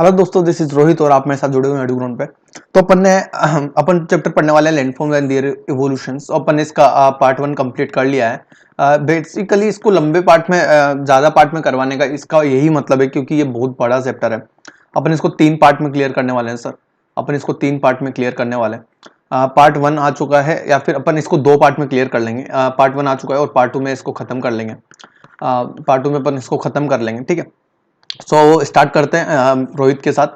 Hello दोस्तों, this is Rohit और आप मेरे साथ जुड़े हुए हैं एडुग्राउंड पे। तो अपन चैप्टर पढ़ने वाले हैं लैंडफॉर्म एंड देयर इवोल्यूशंस। अपन इसका पार्ट 1 कंप्लीट कर लिया है। बेसिकली इसको लंबे पार्ट में ज्यादा पार्ट में करवाने का इसका यही मतलब है, क्योंकि ये बहुत बड़ा चैप्टर है। अपन इसको 3 पार्ट में क्लियर करने वाले हैं सर। अपन इसको 3 पार्ट में क्लियर करने वाले हैं। पार्ट 1 आ चुका है, या फिर अपन इसको 2 पार्ट में क्लियर कर लेंगे। पार्ट 1 आ चुका है और पार्ट 2 में इसको खत्म कर लेंगे। पार्ट 2 में अपन इसको खत्म कर लेंगे, ठीक है। सो स्टार्ट करते हैं रोहित के साथ,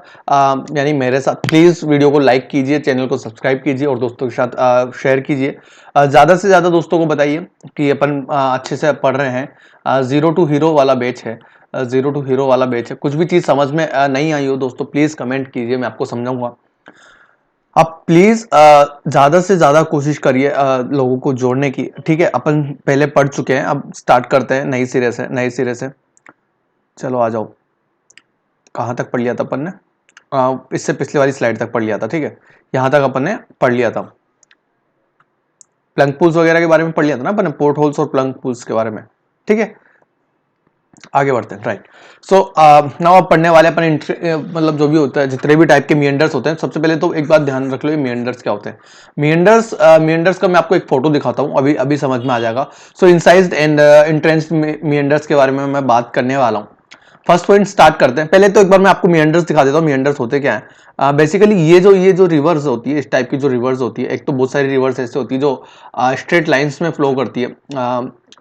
यानी मेरे साथ। प्लीज वीडियो को लाइक कीजिए, चैनल को सब्सक्राइब कीजिए और दोस्तों के साथ शेयर कीजिए। ज्यादा से ज्यादा दोस्तों को बताइए कि अपन अच्छे से पढ़ रहे हैं। जीरो टू हीरो वाला बैच है। जीरो टू हीरो वाला बैच है। कुछ भी चीज समझ में नहीं आई हो दोस्तों, प्लीज कमेंट कीजिए, मैं आपको समझाऊंगा। आप प्लीज ज्यादा से ज्यादा कोशिश करिए लोगों को जोड़ने की, ठीक है। अपन पहले पढ़ चुके हैं, अब स्टार्ट करते हैं नई सिरे से। चलो आ जाओ। कहाँ तक पढ़ लिया था अपन ने? इससे पिछली वाली स्लाइड तक पढ़ लिया था, ठीक है। यहां तक अपन ने पढ़ लिया था। प्लंक पूल्स वगैरह के बारे में पढ़ लिया था ना अपन ने, पोर्ट होल्स और प्लंक पूल्स के बारे में, ठीक है। आगे बढ़ते हैं, राइट। सो नाउ आप पढ़ने वाले अपन मतलब जो भी होता है, जितने भी टाइप के मिएंडर्स होते हैं। सबसे पहले तो एक बात ध्यान रख लो, ये मिएंडर्स क्या होते हैं। मिएंडर्स का मैं आपको एक फोटो दिखाता हूँ, अभी अभी समझ में आ जाएगा। सो इंसाइज्ड एंड इंट्रेंस्ड मिएंडर्स के बारे में मैं बात करने वाला हूँ। फर्स्ट पॉइंट स्टार्ट करते हैं। पहले तो एक बार मैं आपको मिएंडर्स दिखा देता हूँ। मिएंडर्स होते क्या है? बेसिकली ये जो रिवर्स होती है, इस टाइप की जो रिवर्स होती है, एक तो बहुत सारी रिवर्स ऐसे होती है जो स्ट्रेट लाइंस में फ्लो करती है,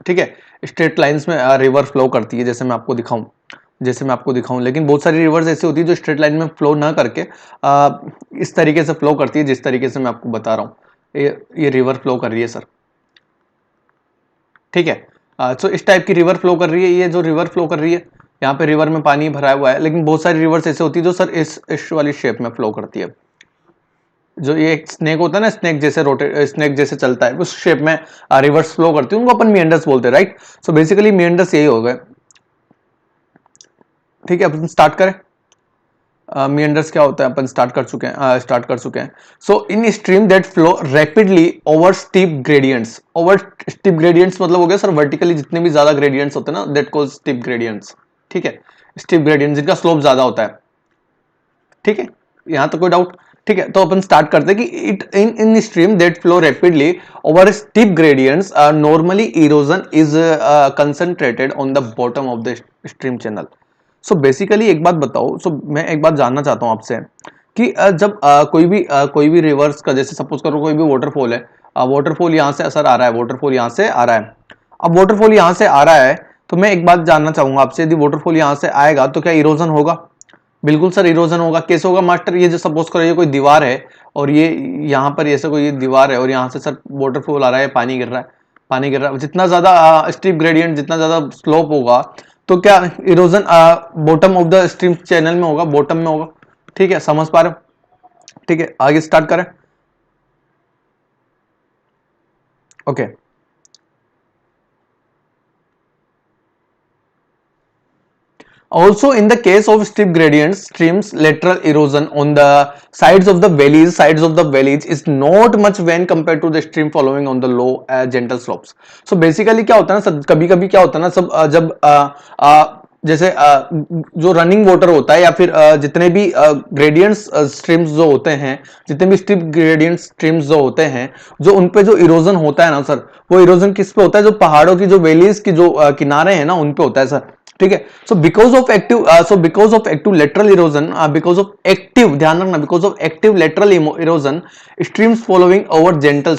ठीक है। स्ट्रेट लाइंस में रिवर फ्लो करती है, जैसे मैं आपको दिखाऊं। लेकिन बहुत सारी रिवर्स ऐसी होती है जो स्ट्रेट लाइन में फ्लो ना करके इस तरीके से फ्लो करती है, जिस तरीके से मैं आपको बता रहा हूँ। ये रिवर फ्लो कर रही है सर, ठीक है। तो इस टाइप की रिवर फ्लो कर रही है। ये जो रिवर फ्लो कर रही है, यहाँ पे रिवर में पानी भरा हुआ है, लेकिन बहुत सारी रिवर्स ऐसे होती है जो सर इस वाली शेप में फ्लो करती है। जो ये एक स्नेक होता है ना, स्नेक जैसे चलता है, उस शेप में रिवर्स फ्लो करती है, उनको अपन मिएंडर्स बोलते हैं, राइट। सो बेसिकली मिएंडर्स यही हो गए, ठीक है। अपन स्टार्ट करें। मिएंडर्स क्या होता है अपन स्टार्ट कर चुके हैं। So in stream that flow rapidly over steep gradients मतलब हो गया सर वर्टिकली जितने भी ज्यादा ग्रेडियंट्स होते हैं ना, दैट कॉल्ड स्टीप ग्रेडियंट्स, ठीक है। स्टीप ग्रेडियंट जिनका स्लोप ज्यादा होता है, ठीक है। यहां तो कोई डाउट? ठीक है, तो अपन स्टार्ट करते हैं कि it in stream that flow rapidly over steep gradients normally erosion is concentrated on the bottom of the stream channel. So basically एक बात बताओ, मैं एक बात जानना चाहता हूं आपसे कि जब कोई भी रिवर्स का, जैसे सपोज करो कोई भी वाटरफॉल है, वाटरफॉल यहां से असर आ रहा है, वाटरफॉल यहां से आ रहा है। अब वाटरफॉल यहां से आ रहा है, तो मैं एक बात जानना चाहूंगा आपसे, यदि वाटरफॉल यहां से आएगा तो क्या इरोजन होगा? बिल्कुल सर, इरोजन होगा। कैसे होगा मास्टर? ये जो सपोज करो ये कोई दीवार है, और ये यहाँ पर ऐसे कोई ये दीवार है, और यहाँ से सर वाटरफॉल आ रहा है, पानी गिर रहा है। जितना ज्यादा स्टीप ग्रेडियंट, जितना ज्यादा स्लोप होगा, तो क्या erosion bottom of the stream channel में होगा, बॉटम में होगा, ठीक है। समझ पा रहे हो? ठीक है, आगे स्टार्ट करें। Okay. Also, in the case of steep gradients, streams lateral erosion on the sides of the valleys is not much when compared to the stream following on the low gentle slopes. So basically क्या होता है ना सब, कभी-कभी क्या होता है ना सब, जब जैसे जो रनिंग वाटर होता है, या फिर जितने भी ग्रेडियंट्स स्ट्रीम्स जो होते हैं, जितने भी स्टीप ग्रेडियंट स्ट्रीम्स जो होते हैं, जो उन पे जो इरोजन होता है ना सर, वो इरोजन किस पे होता है? जो पहाड़ों की जो वैलीज की जो किनारे हैं ना, उन पे होता है सर, ठीक है। So because of active lateral erosion, ध्यान रखना, because of active lateral erosion, streams following over gentle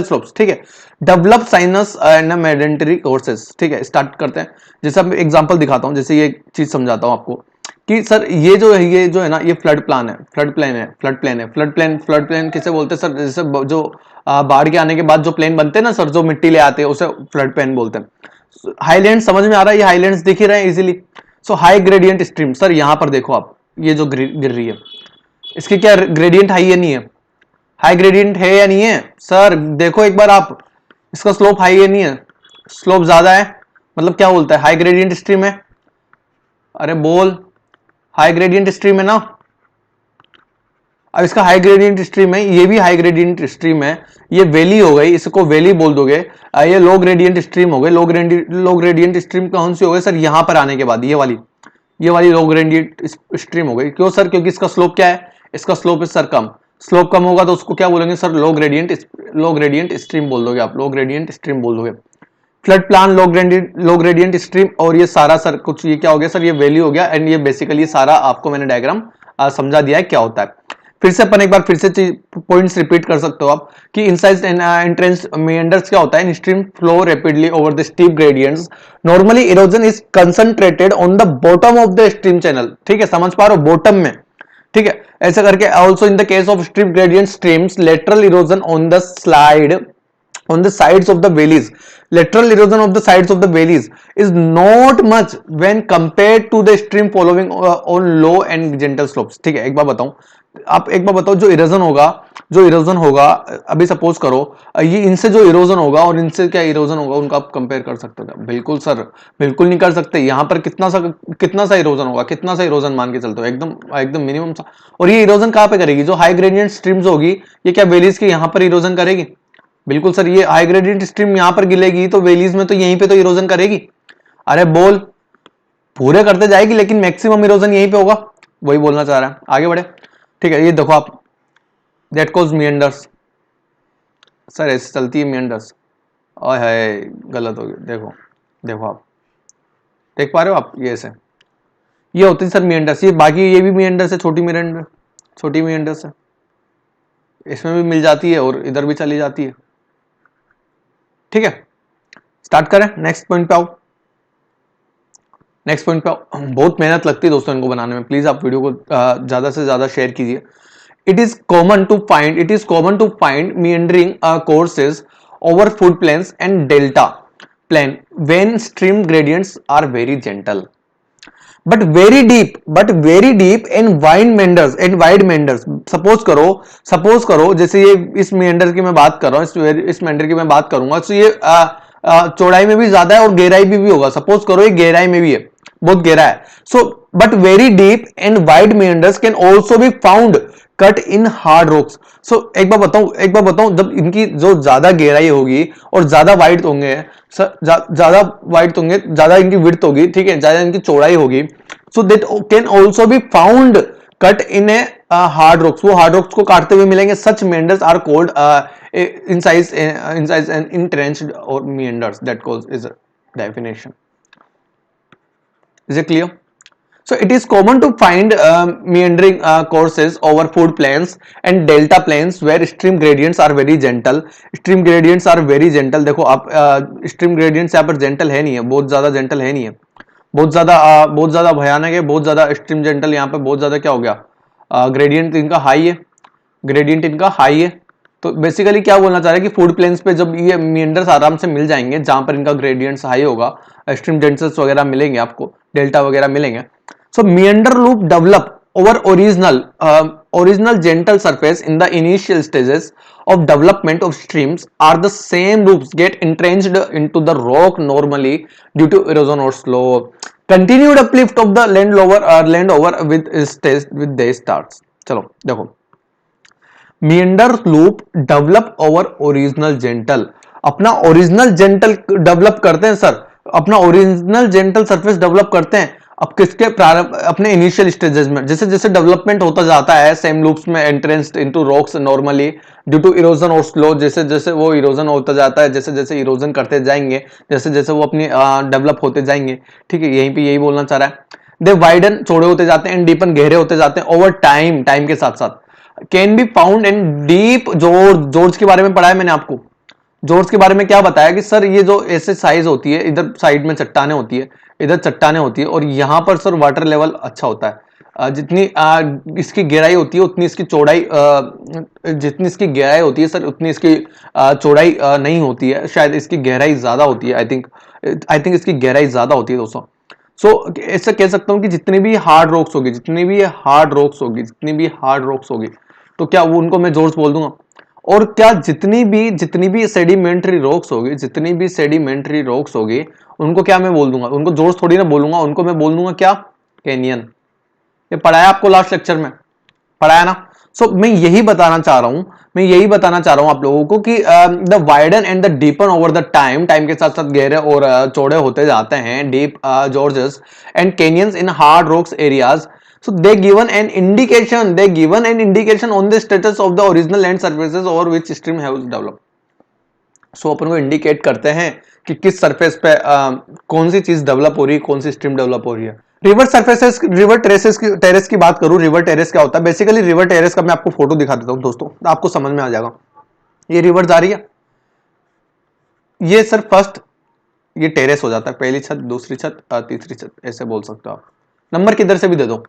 slopes, ठीक है, डेवलप साइनस एंड मेडेंटरी कोर्सेस, ठीक है। स्टार्ट करते हैं। जैसे अब एग्जांपल दिखाता हूं, जैसे ये चीज समझाता हूं आपको कि सर ये जो है ना, ये फ्लड प्लेन किसे बोलते हैं सर? जैसे जो बाढ़ के आने के बाद जो प्लेन बनते हैं ना सर, जो मिट्टी ले आते हैं, उसे फ्लड प्लेन बोलते हैं। हाईलैंड समझ में आ रहा है? ये हाईलैंड्स दिख ही रहे हैं इजीली। सो हाई ग्रेडियंट स्ट्रीम, सर यहां पर देखो आप, ये जो गिर रही है, इसकी क्या ग्रेडियंट हाई है, नहीं है? हाई ग्रेडियंट है या नहीं है सर? देखो एक बार आप, इसका स्लोप हाई है, नहीं है? स्लोप ज्यादा है, मतलब क्या बोलता है? हाई ग्रेडियंट स्ट्रीम है। अरे बोल, हाई ग्रेडियंट स्ट्रीम है ना? अब इसका हाई ग्रेडियंट स्ट्रीम है, ये भी हाई ग्रेडियंट स्ट्रीम है, ये वैली हो गई, इसको वैली बोल दोगे। ये लो ग्रेडियंट स्ट्रीम हो गई। लो ग्रेडियंट स्ट्रीम कौन सी हो गई सर? यहां पर आने के बाद ये वाली लो ग्रेडियंट स्ट्रीम हो गई। क्यों सर? क्योंकि इसका स्लोप क्या है? इसका स्लोप है सर कम। स्लोप कम होगा तो उसको क्या बोलेंगे सर? लो ग्रेडियंट स्ट्रीम बोल दोगे आप, लो ग्रेडियंट स्ट्रीम बोल दोगे। फ्लड प्लान लो ग्रेडियंट स्ट्रीम, और ये सारा सर कुछ ये क्या हो गया सर? ये वैल्यू हो गया। एंड ये बेसिकली सारा आपको मैंने डायग्राम समझा दिया है क्या होता है। फिर से अपन एक बार फिर से पॉइंट्स रिपीट कर सकते हो आप कि इनसाइड एंट्रेंस मेंडर्स क्या होता है? Stream flow rapidly over the steep gradients. Normally erosion is concentrated on the bottom of the stream channel. ठीक है, समझ पा रहे हो? बॉटम में। ठीक है, ऐसा करके also in the case of steep gradient streams lateral erosion on the slide on the sides of the valleys. Lateral erosion of the sides of the valleys is not much when compared to the stream following on low and gentle slopes. ठीक है, एक बार बताऊं, आप एक बार बताओ, जो erosion होगा अभी सपोज करो ये इनसे जो इरोजन होगा और इनसे क्या इरोजन होगा, उनको आप कंपेयर कर सकते हो क्या? बिल्कुल सर, बिल्कुल नहीं कर सकते। यहाँ पर कितना सा इरोजन होगा, कितना सा इरोजन मान के चलते हो? एकदम मिनिमम सा। और ये इरोजन कहाँ पे करेगी? जो हाई ग्रेडियंट स्ट्रीम्स होगी ये क्या वेलीज के यहाँ पर इरोजन करेगी? बिल्कुल सर, ये हाई ग्रेडियंट स्ट्रीम यहां पर गिलेगी तो वेलीज में तो यहीं पे तो इरोजन करेगी। अरे बोल, पूरे करते जाएगी लेकिन मैक्सिमम इरोजन यहीं पे होगा। वही बोलना चाह रहा है, आगे बढ़े। ठीक है, ये देखो आप, दैट कॉज मियंडर्स। सर ऐसे चलती है मियंडर्स? ओए हाय, गलत हो गया। देखो देखो आप देख पा रहे हो आप? ये ऐसे ये होती है सर मियंडर्स। ये बाकी ये भी मियंडर्स है, छोटी मियंडर्स है, इसमें भी मिल जाती है और इधर भी चली जाती है। ठीक है, स्टार्ट करें, नेक्स्ट पॉइंट पे आओ। बहुत मेहनत लगती है दोस्तों इनको बनाने में, प्लीज आप वीडियो को ज्यादा से ज्यादा शेयर कीजिए। It is common to find meandering courses over food plains and delta plain when stream gradients are very gentle but very deep and wide meanders। Suppose करो जैसे ये इस मेंडर की मैं बात कर रहा हूँ, इस मेंडर की मैं बात करूंगा तो ये चौड़ाई में भी ज्यादा है और गहराई भी होगा। सपोज करो ये गहराई में भी है, बहुत गहरा है। So but very deep and wide meanders can also be found cut in hard rocks. So एक बार बताऊं, जब इनकी जो ज्यादा गहराई होगी और ज्यादा वाइड होंगे, ज्यादा वाइड होंगे, ज्यादा इनकी विड्थ होगी, ठीक है, ज्यादा इनकी चौड़ाई होगी, so that can also be found cut in a hard rocks. वो हार्ड रॉक्स को काटते हुए मिलेंगे। Such meanders are called incised and entrenched or meanders. That cause is a definition. Is it clear? So it is common to find meandering courses over food plains and delta plains where stream gradients are very gentle. देखो आप stream gradients यहाँ पर gentle है नहीं है, बहुत ज्यादा gentle है नहीं है, बहुत ज्यादा भयानक है, बहुत ज्यादा stream gentle। यहाँ पे बहुत ज्यादा क्या हो गया, ग्रेडियंट इनका हाई है। तो बेसिकली क्या बोलना चाह रहे हैं कि फूड प्लेन्स पे जब ये मीएंडर्स आराम से मिल जाएंगे जहां पर इनका ग्रेडियंट्स हाई होगा, एक्सट्रीम डेंसल्स वगैरह मिलेंगे आपको, डेल्टा वगैरह मिलेंगे। So meander loop develop over original gentle surface in the initial stages of development of streams are the same loops get entrenched into the rock normally due to erosion or slow continued uplift of the land over with their starts। चलो देखो, meander loop develop over original gentle। अपना original gentle develop करते हैं sir, अपना original gentle surface develop करते हैं। अब किसके प्रारंभ, अपने इनिशियल स्टेजेस में, जैसे जैसे डेवलपमेंट होता जाता है सेम लूप्स में entrenched into rocks normally due to erosion और स्लो, जैसे जैसे वो इरोजन होता जाता है, जैसे जैसे इरोजन करते जाएंगे, जैसे जैसे वो अपनी डेवलप होते जाएंगे। ठीक है, यहीं पे यही बोलना चाह रहा है। दे वाइडन, चौड़े होते जाते हैं, एंड डीपन, गहरे होते जाते हैं ओवर टाइम के साथ साथ। Can be found in deep George के बारे में पढ़ा है मैंने आपको। जॉर्ज के बारे में क्या बताया कि सर ये जो ऐसे साइज होती है, इधर साइड में चट्टाने होती है, इधर चट्टाने होती है, और यहां पर सर वाटर लेवल अच्छा होता है। जितनी इसकी गहराई होती है उतनी इसकी चौड़ाई, जितनी इसकी गहराई होती है सर उतनी इसकी चौड़ाई नहीं होती है, शायद इसकी गहराई ज्यादा होती है। आई थिंक इसकी गहराई ज्यादा होती है दोस्तों। सो ऐसा कह सकता हूं कि जितनी भी हार्ड रॉक्स होगी, तो क्या वो उनको मैं जॉर्ज बोल दूंगा। और क्या जितनी भी सेडिमेंट्री रॉक्स होगी उनको क्या मैं बोल दूंगा, उनको जॉर्ज थोड़ी ना बोलूंगा, उनको मैं बोल दूंगा क्या, कैनियन। ये पढ़ाया आपको लास्ट लेक्चर में, पढ़ाया ना। सो मैं यही बताना चाह रहा हूं आप लोगों को कि the widen and the deepen over the time, time के साथ साथ गहरे और चौड़े होते जाते हैं deep George's and canyons in hard rocks areas. So they given an indication on the status of the original land surfaces over which stream has developed. So अपन को इंडिकेट करते हैं कि किस सरफेस पे कौन सी चीज डेवलप हो रही है, कौन सी स्ट्रीम डेवलप हो रही है. रिवर सरफेसेस, रिवर टेरेस की बात करूं, रिवर टेरेस क्या होता है? बेसिकली रिवर टेरेस का मैं आपको फोटो दिखा देता हूं दोस्तों, आपको समझ में आ जाएगा. ये रिवर जा रही है, ये सर फर्स्ट ये टेरेस हो जाता है, पहली छत, दूसरी छत, तीसरी छत, ऐसे बोल सकते हो आप. नंबर किधर से भी दे दो,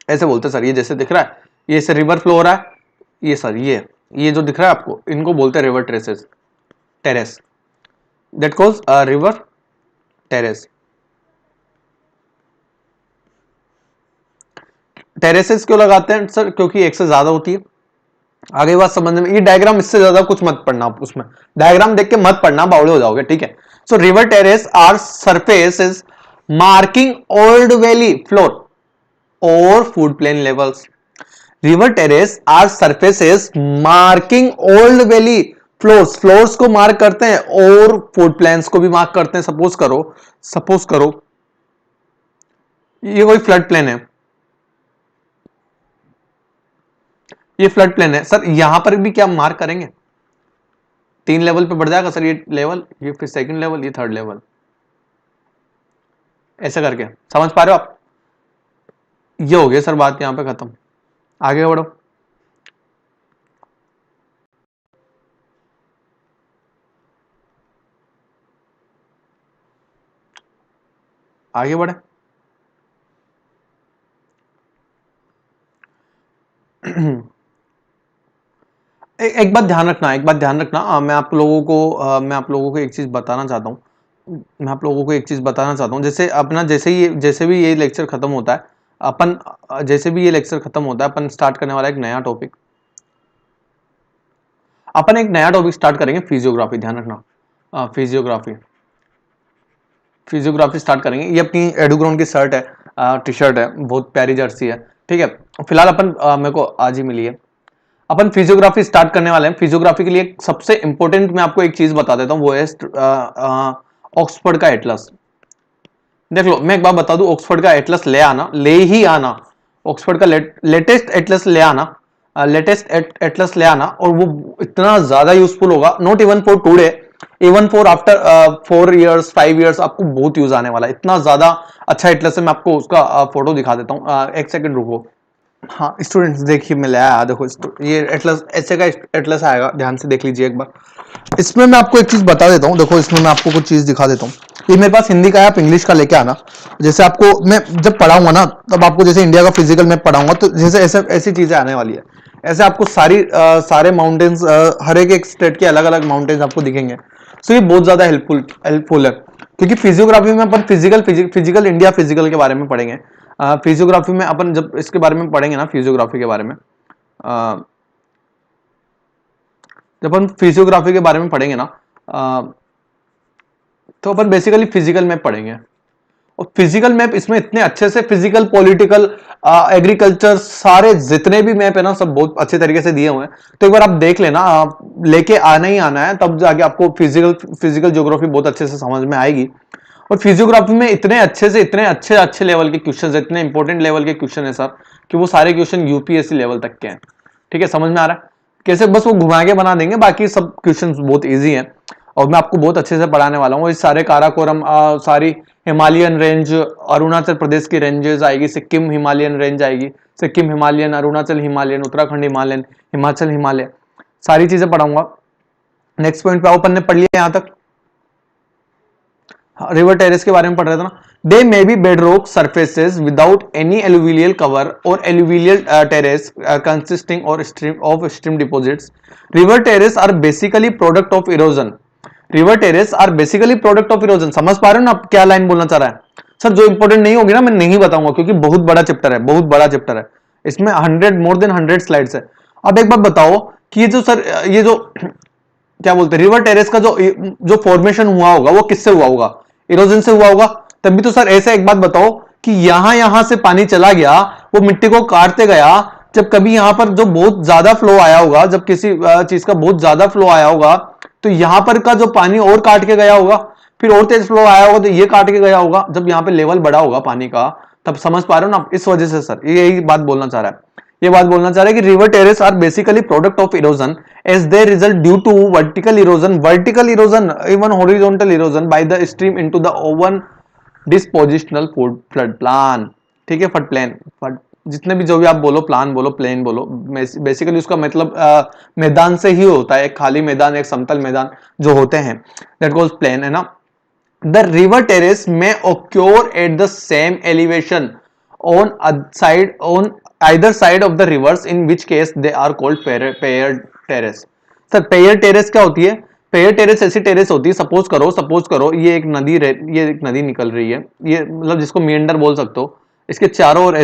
ऐसे बोलते सर. ये जैसे दिख रहा है, ये से रिवर फ्लो हो रहा है, ये सर ये जो दिख रहा है आपको, इनको बोलते हैं river terrace. That calls river terrace. Terraces क्यों लगाते हैं सर? क्योंकि एक से ज्यादा होती है. आगे बात समझ में, ये डायग्राम इससे ज्यादा कुछ मत पढ़ना, उसमें डायग्राम देख के मत पढ़ना, बावड़े हो जाओगे, ठीक है. So river terrace are surfaces marking old valley floor or food plain levels. River terrace are surfaces marking old valley floors को मार्क करते हैं और फूड प्लेन्स को भी मार्क करते हैं. सपोज करो ये कोई फ्लड प्लेन है, ये फ्लड प्लेन है सर. यहां पर भी क्या मार्क करेंगे? 3 लेवल पे बढ़ जाएगा सर ये लेवल, ये फिर सेकंड लेवल, ये थर्ड लेवल, ऐसे करके. समझ पा रहे हो आप? ये हो गया सर बात यहां पे खत्म. आगे बढ़ो. आगे बढ़े. एक बात ध्यान रखना, मैं आप लोगों को एक चीज बताना चाहता हूं. जैसे भी ये लेक्चर खत्म होता है, अपन स्टार्ट करने वाला एक नया टॉपिक. अपन एक नया टॉपिक स्टार्ट करेंगे, फिजियोग्राफी. ध्यान रखना, फिजियोग्राफी स्टार्ट करेंगे. ये अपनी एडुग्राउंड की शर्ट है, टी शर्ट है, बहुत प्यारी जर्सी है, ठीक है. फिलहाल अपन मेरे को आज ही मिली है. अपन फिजियोग्राफी स्टार्ट करने वाले हैं. फिजियोग्राफी के लिए सबसे इंपॉर्टेंट मैं आपको एक चीज बता देता हूं, वो है ऑक्सफोर्ड का एटलस. देख लो, मैं एक बार बता दूं, ऑक्सफोर्ड का एटलस ले आना, ऑक्सफोर्ड का लेटेस्ट एटलस ले आना, और वो इतना ज्यादा यूजफुल होगा, not even for today, even for after 4 years 5 years आपको बहुत यूज आने वाला है. इतना ज्यादा अच्छा एटलस है. मैं आपको उसका फोटो दिखा देता हूँ, एक सेकंड रुको. हाँ स्टूडेंट्स देखिए, मैं ले आया, देखो ये एटलस, ऐसे का एटलस आएगा, ध्यान से देख लीजिए एक बार. इसमें मैं आपको एक चीज बता देता हूँ, देखो इसमें मैं आपको कुछ चीज दिखा देता हूँ. ये मेरे पास हिंदी का है, आप इंग्लिश का लेके आना. जैसे आपको मैं जब पढ़ाऊंगा ना, तब आपको जैसे इंडिया का फिजिकल मैप पढ़ाऊंगा, तो जैसे ऐसी चीजें आने वाली है. ऐसे आपको सारे माउंटेन्स, हर एक स्टेट के अलग अलग माउंटेन्स आपको दिखेंगे. सो ये बहुत ज्यादा हेल्पफुल है, क्योंकि फिजियोग्राफी में अपन फिजिकल इंडिया फिजिकल के बारे में पढ़ेंगे. फिजियोग्राफी में अपन जब इसके बारे में पढ़ेंगे ना, फिजियोग्राफी के बारे में, जब अपन फिजियोग्राफी के बारे में पढ़ेंगे ना, तो अपन बेसिकली फिजिकल मैप पढ़ेंगे. और फिजिकल मैप इसमें इतने अच्छे से, फिजिकल, पॉलिटिकल, एग्रीकल्चर, सारे जितने भी मैप है ना, सब बहुत अच्छे तरीके से दिए हुए हैं. तो एक बार आप देख लेना, लेके आना ही आना है, तब जाके आपको फिजिकल ज्योग्राफी बहुत अच्छे से समझ में आएगी. और फिजियोग्राफी में इतने अच्छे लेवल के क्वेश्चन, इतने इंपॉर्टेंट लेवल के क्वेश्चन है सर, कि वो सारे क्वेश्चन यूपीएससी लेवल तक के हैं. ठीक है, समझ में आ रहा है कैसे? बस वो घुमा के बना देंगे, बाकी सब क्वेश्चन बहुत ईजी हैं. और मैं आपको बहुत अच्छे से पढ़ाने वाला हूँ. इस सारे काराकोरम, सारी हिमालयन रेंज, अरुणाचल प्रदेश की रेंजेस आएगी, सिक्किम हिमालयन रेंज आएगी, Sikkim Himalayan, Arunachal Himalayan, Uttarakhand Himalayan, Himachal Himalaya, सारी चीजें पढ़ाऊंगा. नेक्स्ट पॉइंट पे अपन ने पढ़ लिया यहां तक. रिवर टेरेस के बारे में पढ़ रहे थे ना. They may be bedrock surfaces without any alluvial cover और एलुवियल टेरेस कंसिस्टिंग और stream deposits. River terrace are basically product of erosion. River terrace are basically product of erosion. समझ पा रहे हो ना आप क्या लाइन बोलना चाह रहा है? सर जो इंपॉर्टेंट नहीं होगी ना, मैं नहीं बताऊंगा, क्योंकि बहुत बड़ा चैप्टर है, इसमें 100 more than 100 स्लाइड्स है. अब एक बात बताओ कि ये जो क्या बोलते हैं, रिवर टेरेस का जो फॉर्मेशन हुआ होगा, वो किससे हुआ होगा? इरोजन से हुआ होगा. तभी तो सर ऐसा एक बात बताओ कि यहां से पानी चला गया, वो मिट्टी को काटते गया, जब कभी यहां पर जो बहुत ज्यादा फ्लो आया होगा, जब किसी चीज का बहुत ज्यादा फ्लो आया होगा, तो यहां पर का जो पानी और काट के गया होगा, फिर और तेज फ्लो आया होगा तो ये काट के गया होगा। जब यहाँ पे लेवल बढ़ा होगा पानी का, तब समझ पा रहे हो ना, इस वजह से सर यही बात बोलना चाह रहा है। ये बात बोलना चाह रहा है कि river terrace are basically product of erosion as they result due to vertical erosion even horizontal erosion by the stream into the own dispositional flood plain. ठीक है, फ्लड प्लान, जितने भी जो भी आप बोलो, प्लान बोलो, प्लेन बोलो, बेसिकली उसका मतलब मैदान से ही होता है, एक खाली मैदान, एक समतल मैदान जो होते हैं, दैट कॉल्स प्लेन, है ना। द रिवर टेरेस में occur at the same elevation on either side of the rivers, in which case they are called paired terrace। Sir pair terrace क्या होती है? पेयर टेरेस ऐसी टेरेस होती है, suppose करो ये एक नदी निकल रही है, ये मतलब जिसको मिएंडर बोल सकते हो, इसके चारों ओर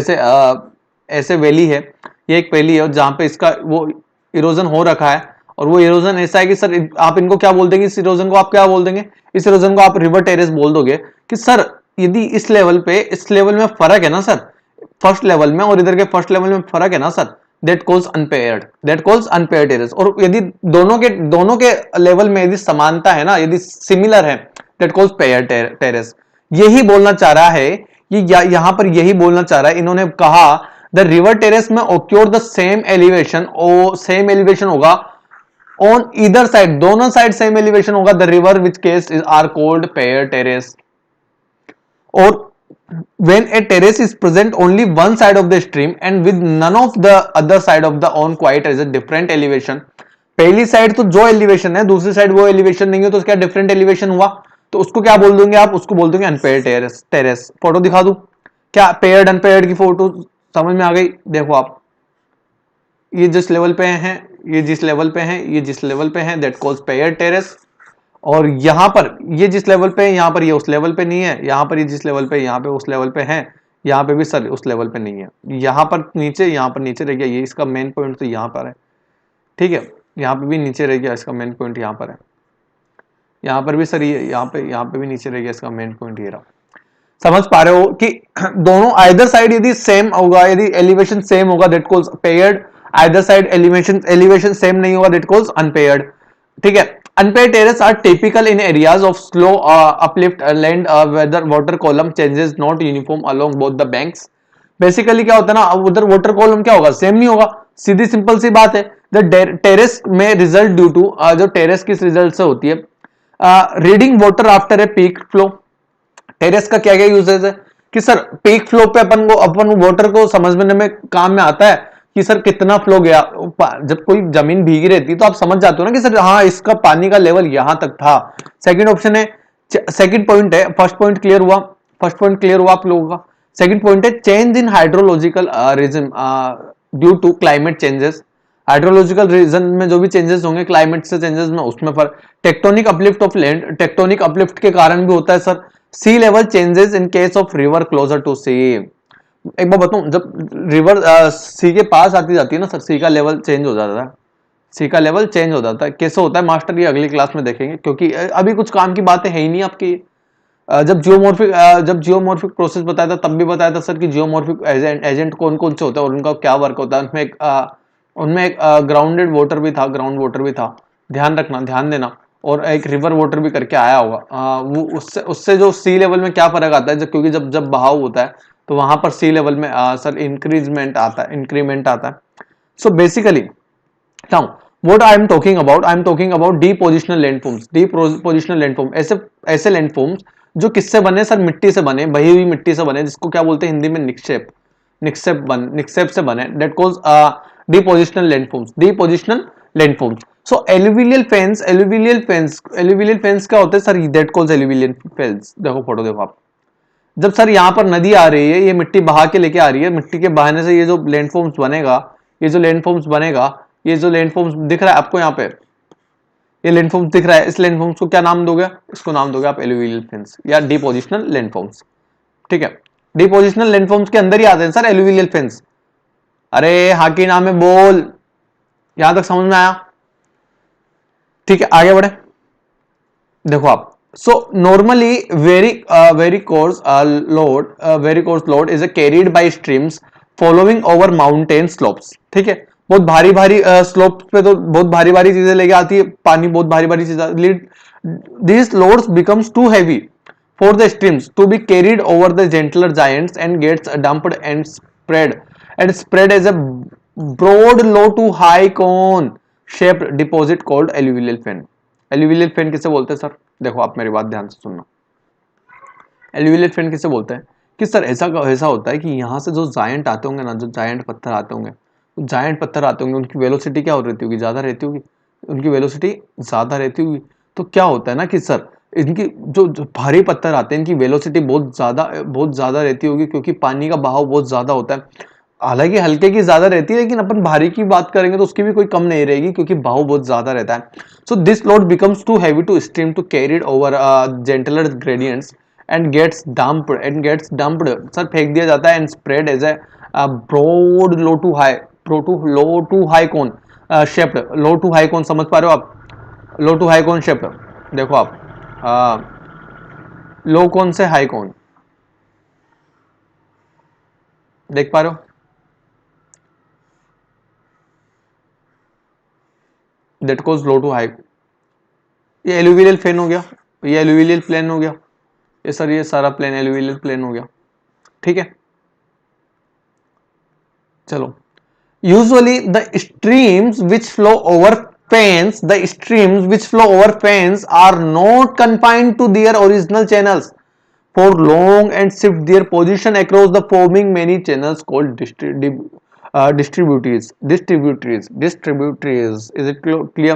ऐसे वैली है, ये एक वैली है जहां पे इसका वो इरोजन हो रखा है, और वो इरोजन ऐसा है कि सर आप इनको क्या बोल देंगे, इस इरोजन को आप क्या बोल देंगे, इस इरोजन को आप रिवर टेरेस बोल दोगे कि सर यदि इस लेवल में फर्क है ना सर, फर्स्ट लेवल में और इधर के फर्स्ट लेवल में फर्क है ना sir, that calls unpaired terrace. और यदि दोनों के लेवल में यदि समानता है ना, यदि सिमिलर है, दैट कॉल्स पेयर्ड टेरेस। यही बोलना चाह रहा है, ये यहां पर यही बोलना चाह रहा है, इन्होंने कहा द रिवर टेरेस में ओक्योर द सेम एलिवेशन होगा ऑन ईदर साइड, दोनों साइड सेम एलिवेशन होगा, the river which case are called pair terrace. और when a terrace is present only one side of the stream and with none of the other side of the on quite as a different elevation, पहली side तो जो elevation है, दूसरी side वो elevation नहीं है, तो उसका डिफरेंट एलिवेशन हुआ, तो उसको क्या बोल दोगे आप, उसको बोल दोगे अनपेयर्ड टेरेस। फोटो दिखा दूं क्या, पेयर्ड अनपेयर्ड की फोटो समझ में आ गई? देखो आप, ये जिस लेवल पे हैं, ये जिस लेवल पे हैं, ये जिस लेवल पे हैं, दैट कॉल्स पेयर्ड टेरेस। और यहां पर ये जिस लेवल पे है, यहां पर ये उस लेवल पे नहीं है, यहां पर ये जिस लेवल पे, यहां पे उस लेवल पे है, यहां पे भी सर उस लेवल पे नहीं है, यहां पर नीचे रह गया, ये इसका मेन पॉइंट तो यहां पर है, ठीक है, यहां पे भी नीचे रह गया, इसका मेन पॉइंट यहां पर है, यहां पर भी सर ये यहां पे भी नीचे रह गया, इसका मेन पॉइंट ये रहा। समझ पा रहे हो कि दोनों आइदर साइड यदि सेम होगा, यदि एलिवेशन सेम होगा, that calls paired, either side elevation same नहीं होगा, दैट कॉल्स अनपेयर्ड। ठीक है, unpaired terraces are typical in areas of slow uplift land where the water column changes not uniform along both the banks। Basically क्या होता है ना, उधर water column क्या होगा, सेम नहीं होगा, सीधी सिंपल सी बात है। द टेरेस में रिजल्ट ड्यू टू, जो टेरेस किस रिजल्ट से होती है, reading water after a peak flow. Terrace का क्या क्या यूजेस है कि सर पीक फ्लो पे अपन वाटर को समझने में काम में आता है कि सर कितना फ्लो गया। जब कोई जमीन भीगी रहती तो आप समझ जाते हो ना कि सर हाँ इसका पानी का लेवल यहां तक था। सेकंड ऑप्शन है, सेकंड पॉइंट है, फर्स्ट पॉइंट क्लियर हुआ आप लोगों का। सेकंड पॉइंट है change in hydrological region due to climate changes. Hydrological region में जो भी चेंजेस होंगे क्लाइमेट से चेंजेस में, उसमें फर्क। Tectonic uplift of land, tectonic uplift के कारण भी होता है sir. Sea level changes in case of river closer to sea. एक बार बताऊं, जब रिवर सी के पास आती जाती है ना सर, सी का लेवल चेंज हो जाता है, सी का लेवल चेंज हो जाता है। कैसे होता है मास्टर, ये अगली क्लास में देखेंगे, क्योंकि अभी कुछ काम की बातें है ही नहीं आपकी। जब जियोमॉर्फिक प्रोसेस बताया था तब भी बताया था सर कि जियोमॉर्फिक एजेंट कौन कौन से होता है और उनका क्या वर्क होता है। उनमें एक ग्राउंडेड वाटर भी था, ग्राउंड वाटर भी था, ध्यान रखना, ध्यान देना। और एक रिवर वाटर भी करके आया होगा। वो उससे जो सी लेवल में क्या फर्क आता है, क्योंकि जब बहाव होता है तो वहां पर सी लेवल में सर इंक्रीमेंट आता है। So basically now what I am talking about depositional landforms। depositional landform ऐसे लैंडफॉर्म्स जो किससे बने सर, मिट्टी से बने, बही हुई मिट्टी से बने, जिसको क्या बोलते हैं हिंदी में निक्षेप से बने, that calls depositional landforms। So alluvial fence क्या होते हैं sir, that calls alluvial fence. देखो फोटो देखो आप, जब सर यहाँ पर नदी आ रही है, ये मिट्टी बहा के लेके आ रही है, मिट्टी के बहाने से ये जो लैंडफॉर्म्स बनेगा, ये जो लैंडफॉर्म्स दिख रहा है आपको, यहाँ पे ये लैंडफॉर्म्स दिख रहा है, इस लैंडफॉर्म्स को क्या नाम दोगे, इसको नाम दोगे आप एलुवियल फेंस या डिपोजिशनल लैंडफॉर्म्स। ठीक है, डिपोजिशनल लैंडफॉर्म्स के अंदर ही आते हैं सर एलुवियल फेंस। अरे हाँ की नाम है बोल, यहां तक समझ में आया? ठीक है, आगे बढ़े। देखो आप, so normally very coarse load is carried by streams following over mountain slopes, ठीक है, बहुत भारी भारी स्लोप पे तो बहुत भारी भारी चीजें लेके आती है, पानी बहुत भारी भारी चीजें, these loads becomes too heavy for the streams to be carried over the gentler giants and gets dumped and spread as a broad low to high cone shaped deposit called alluvial fan. alluvial fan किसे बोलते हैं sir? देखो आप मेरी बात ध्यान से सुनना। alluvial fan किसे बोलते हैं कि सर ऐसा ऐसा होता है कि यहाँ से जो जायंट आते होंगे ना, जो जायंट पत्थर आते होंगे, जायंट पत्थर आते होंगे, उनकी वेलोसिटी क्या हो रहती होगी? ज़्यादा रहती होगी, उनकी वेलोसिटी ज़्यादा रहती होगी। तो क्या होता है ना कि सर इनकी जो भारी पत्थर आते हैं, इनकी वेलोसिटी बहुत ज़्यादा रहती होगी, क्योंकि पानी का बहाव बहुत ज़्यादा होता है। हालांकि हल्के की ज्यादा रहती है, लेकिन अपन भारी की बात करेंगे तो उसकी भी कोई कम नहीं रहेगी, क्योंकि बहाव बहुत ज्यादा रहता है। So this load becomes too heavy to stream to carried over gentler gradients and gets dumped sir, फेंक दिया जाता है, and spread as a broad low to high cone shaped, low to high cone, समझ पा रहे हो आप? Low to high cone shaped, देखो आप लो कोन से हाई कोन देख पा रहे हो? That goes low to high. ये एलुवियल फेन हो गया, ये एलुवियल प्लेन हो गया, ये सर ये सारा प्लेन एलुवियल प्लेन हो गया, ठीक है। चलो, usually the streams which flow over fans are not confined to their original channels for long and shift their position across the forming many channels called distributaries. Is it clear?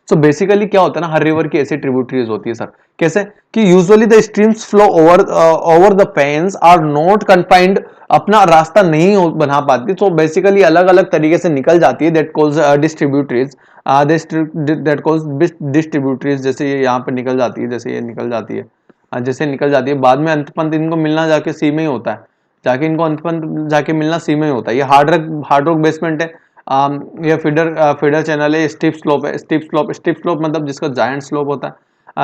So basically क्या होता है ना, हर river की ऐसी tributaries होती है sir. कैसे कि usually the streams flow over the fans are not confined, अपना रास्ता नहीं बना पाती, तो बेसिकली अलग अलग तरीके से निकल जाती है, that calls distributaries, that calls distributaries. जैसे ये यहाँ पे निकल जाती है, जैसे ये निकल जाती है, जैसे निकल जाती है, बाद में अंतपंत इनको मिलना जाके सी में ही होता है, जाके इनको अंतपंत जाके मिलना सी में ही होता है। ये हार्ड रॉक बेसमेंट है, ये फीडर चैनल है, स्टीप स्लोप मतलब जिसका जायंट स्लोप होता है,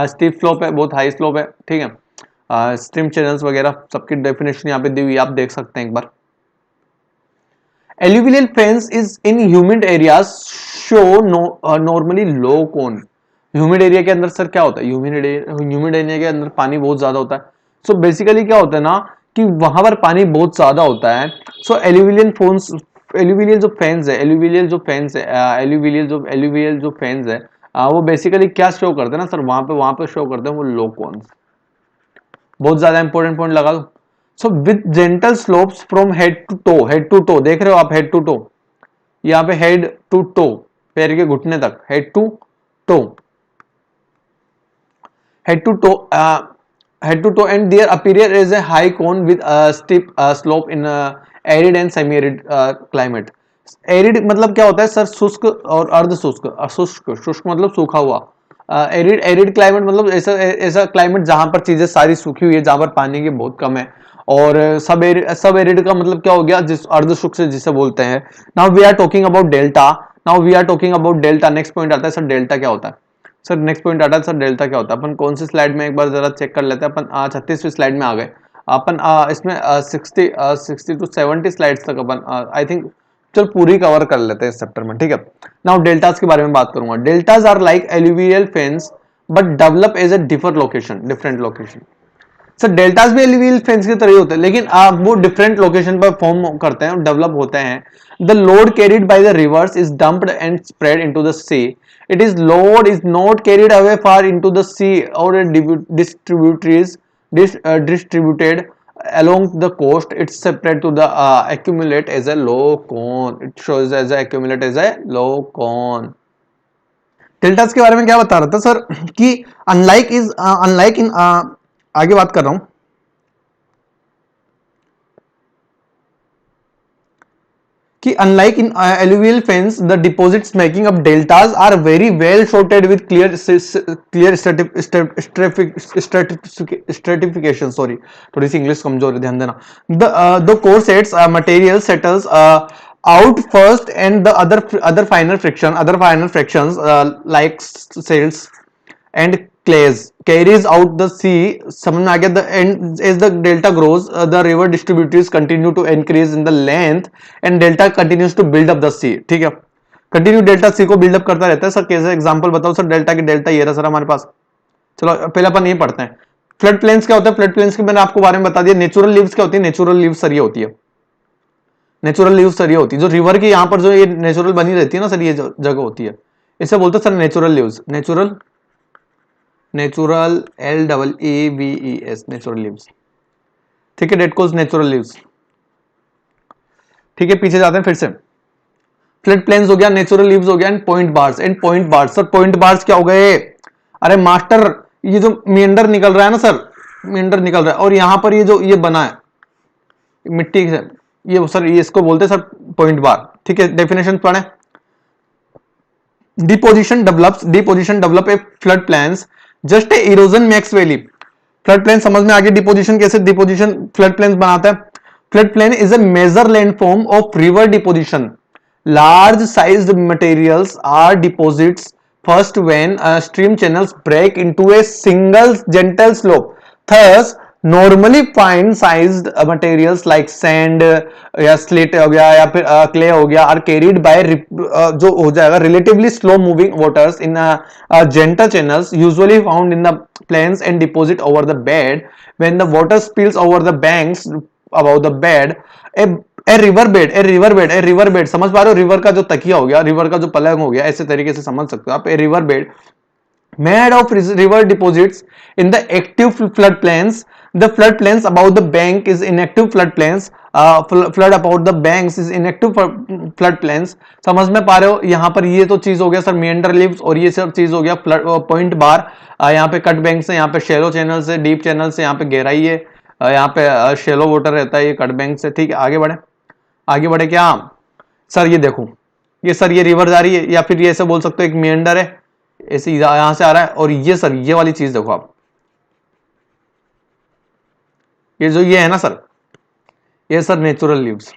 स्टीप स्लोप है, बहुत हाई स्लोप है, ठीक है। स्ट्रीम चैनल्स वगैरह सबकी डेफिनेशन यहाँ पे दी हुई, आप देख सकते हैं एक बार। Alluvial fans is in humid areas show normally low cone. Humid area के अंदर सर क्या होता है? ह्यूमिड एरिया के अंदर पानी बहुत ज्यादा होता है। सो बेसिकली क्या होता है ना कि वहां पर पानी बहुत ज्यादा होता है। सो एल्यूवियल जो फैंस है, वो बेसिकली क्या शो करते हैं ना सर, वहां पे शो करते हैं वो लो कोन्स। बहुत ज्यादा इंपॉर्टेंट पॉइंट लगा दो। So with gentle slopes from head to toe, देख रहे हो आप? हेड टू टो, यहाँ पे हेड टू टो, पैर के घुटने तक, head to toe, head to toe, and their appear as a high cone with a steep slope in arid and semi arid climate. Arid मतलब क्या होता है सर? शुष्क और अर्ध शुष्क। शुष्क मतलब सूखा हुआ, एरिड क्लाइमेट मतलब ऐसा ऐसा क्लाइमेट जहां पर चीजें सारी सूखी हुई है, जहां पर पानी की बहुत कम है। और सब एरिड का मतलब क्या हो गया? जिस अर्ध शुष्क से जिसे बोलते हैं। Now we are talking about delta. Next point आता है सर, डेल्टा क्या होता है? सर नेक्स्ट पॉइंट आता है सर, डेल्टा क्या होता है? अपन कौन सी स्लाइड में एक बार जरा चेक कर लेते हैं। अपन 36वीं स्लाइड में आ गए अपन। इसमें 60 टू 70 स्लाइड्स तक अपन आई थिंक चल पूरी कवर कर लेते हैं इस चैप्टर में, ठीक है। नाउ डेल्टास के बारे में बात करूंगा। Deltas are like alluvial fans but develop as a different location. Sir deltas भी एलुवियल फेंस की तरह ही होते हैं, लेकिन वो डिफरेंट लोकेशन पर फॉर्म करते हैं और डेवलप होते हैं। The load carried by the rivers is dumped and spread into the sea. It is load is not carried away far into the sea और distributed along the coast. It's separate to the accumulate as a low cone. It shows as a accumulate as a low cone. Deltas के बारे में क्या बता रहा था sir कि unlike इन आगे बात कर रहा हूं कि unlike in alluvial fens, the deposits making up deltas are very well sorted with clear stratification. Sorry, थोड़ी सी इंग्लिश कमजोर है, ध्यान देना। The core sets material settles out first, and the other finer fractions like cells and clays carries out the sea, समझ में आ गया, the end as the delta grows the river distributaries continue to increase in the length and delta continues to build up the sea, ठीक है, continue delta C को buildup करता रहता है sir. कैसे एग्जांपल बताओ सर, डेल्टा की delta ये रहा सर हमारे पास। चलो पहले अपन ये पढ़ते हैं, फ्लड प्लेन्स क्या होता है, फ्लड प्लेन्स के मैंने आपको बारे में बता दिया। नेचुरल लीव्स क्या होती है, नेचुरल लीव्स सर ये होती है, नेचुरल लीव्स सर ये होती है जो रिवर की यहाँ पर जो ये नेचुरल बनी रहती है ना सर, ये जगह होती है, इसे बोलते हैं sir natural leaves, natural, natural LEEVES natural leaves, ठीक है, डेट कोज नेचुरल लीव्स, ठीक है। पीछे जाते हैं फिर से, फ्लड प्लेन्स हो गया, नेचुरल लीव्स हो गया, and point bars, and point bars. Sir point bars क्या हो गए, अरे मास्टर ये जो मेंढर निकल रहा है ना सर, मेंढर निकल रहा है और यहां पर ये जो ये बना है मिट्टी से, ये सर ये इसको बोलते हैं सर पॉइंट बार, ठीक है। डेफिनेशन पढ़े, deposition develop a flood plains just a erosion max valley. Flood plain समझ में आ गया, डिपोजिशन कैसे डिपोजिशन फ्लड प्लेन्स बनाता है। Flood plain is a major landform of river deposition, large sized materials are deposits first when stream channels break into a single gentle slope, thus normally fine sized materials like sand या slate हो गया या फिर clay हो गया are carried by जो हो जाएगा relatively slow moving waters in gentle channels usually found in the plains and deposit over the bed when the water spills over the banks above the bed। A river bed समझ पा रहे हो, river का जो तकिया हो गया, river का जो पलंग हो गया, ऐसे तरीके से समझ सकते हो आप। A river bed made of river deposits in the active flood plains, the flood planes about the bank is inactive flood plains, flood about the banks is inactive flood plains. समझ में पा रहे हो, यहां पर ये तो चीज हो गया सर मेंडर लीव्स, और ये सब चीज हो गया पॉइंट बार। यहाँ पे कट बैंक से, यहाँ पे शेलो चैनल से, डीप चैनल से, यहाँ पे गहराई है, यहाँ पे शेलो वाटर रहता है ये कट बैंक से, ठीक है। आगे बढ़े क्या सर, ये देखो ये सर ये रिवर जा रही है, या फिर ये ऐसे बोल सकते हो एक मेंढर है, ऐसे यहां से आ रहा है, और ये सर ये वाली चीज देखो आप, ये जो ये है ना सर, ये sir natural leaves,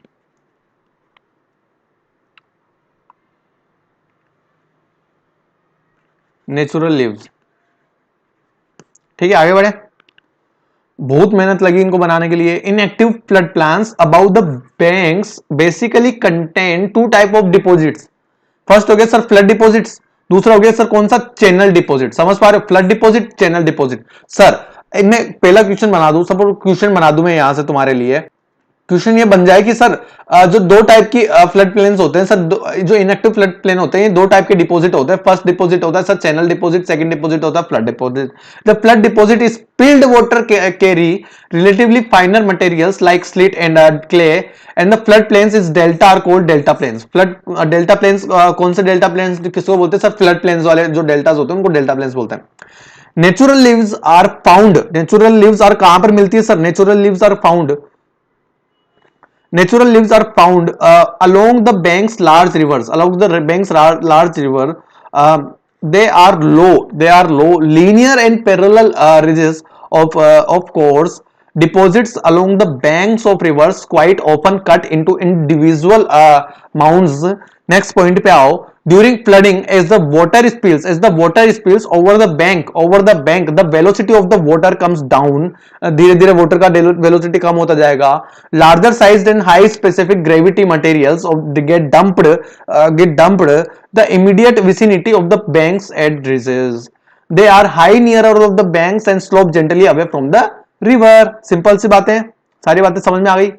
natural leaves, ठीक है। आगे बढ़े, बहुत मेहनत लगी इनको बनाने के लिए। Inactive flood plans about the banks basically contain two type of deposits. First हो गया सर फ्लड डिपॉजिट्स, दूसरा हो गया सर कौन सा, चैनल डिपॉजिट। समझ पा रहे हो, flood deposit, channel deposit. Sir इनमें पहला क्वेश्चन बना दूं, सपोज क्वेश्चन बना दूं मैं यहां से तुम्हारे लिए, क्वेश्चन ये बन जाए कि सर जो दो टाइप की फ्लड प्लेन्स होते हैं सर, जो इनएक्टिव फ्लड प्लेन होते हैं, ये दो टाइप के डिपॉजिट होते हैं। फर्स्ट डिपॉजिट होता है sir channel deposit, second deposit होता है flood deposit. The flood deposit is spilled water carry relatively finer materials like silt and clay, and the flood plains is delta are called delta plains. Flood delta plains कौन से delta planes किसको बोलते हैं sir, flood plains वाले जो deltas होते हैं उनको डेल्टा प्लेन्स बोलते हैं। Natural levees are found, natural levees are कहां पर मिलती है sir, natural levees are found, natural leaves are found along the banks large rivers, along the banks large river. They are low linear and parallel ridges of course deposits along the banks of rivers quite often cut into individual mounds। next point पे आओ, during flooding as the water spills over the bank the velocity of the water comes down, धीरे धीरे water का velocity कम होता जाएगा। larger sized and high specific gravity materials get dumped the immediate vicinity of the banks at ridges, they are high nearer of the banks and slope gently away from the river। Simple सी बातें, सारी बातें समझ में आ गई।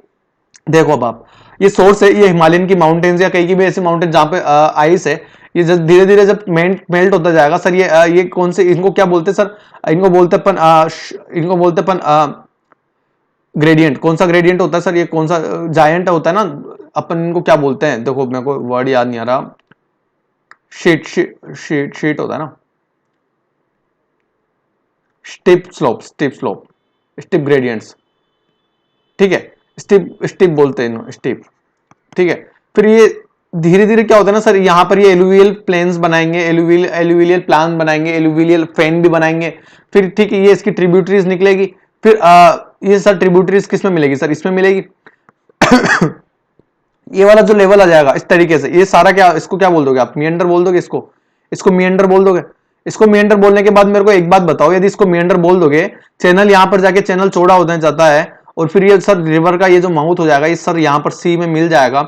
देखो अब आप, ये सोर्स है, ये हिमालयन की माउंटेन्स या कहीं की भी ऐसी माउंटेन जहां पे आइस है, ये जब धीरे धीरे जब मेल्ट होता जाएगा सर, ये कौन से, इनको क्या बोलते हैं सर, इनको बोलते अपन ग्रेडियंट। कौन सा ग्रेडियंट होता है सर, ये कौन सा जायंट होता है ना, अपन इनको क्या बोलते हैं, देखो मेरे को वर्ड याद नहीं आ रहा, शीट होता है ना, स्टिप स्टिप ग्रेडियंट्स, ठीक है, स्टिप बोलते हैं स्टिप, ठीक है। फिर ये धीरे धीरे क्या होता है ना सर, यहां पर ये एलुवियल प्लेन्स बनाएंगे, एलुवियल प्लान बनाएंगे, एलुवियल फेन भी बनाएंगे। फिर ठीक है, ये इसकी ट्रिब्यूटरीज निकलेगी। फिर ये सर ट्रिब्यूटरीज किस में मिलेगी सर, इसमें मिलेगी। ये वाला जो लेवल आ जाएगा इस तरीके से, ये सारा क्या, इसको क्या बोल दोगे आप, मिएंडर बोल दोगे, इसको मिएंडर बोल दोगे। इसको मियंडर बोलने के बाद मेरे को एक बात बताओ, यदि इसको मियंडर बोल दोगे, चैनल यहाँ पर जाके चैनल चौड़ा होता जाता है और फिर ये सर रिवर का ये जो माउथ हो जाएगा ये सर यहाँ पर सी में मिल जाएगा।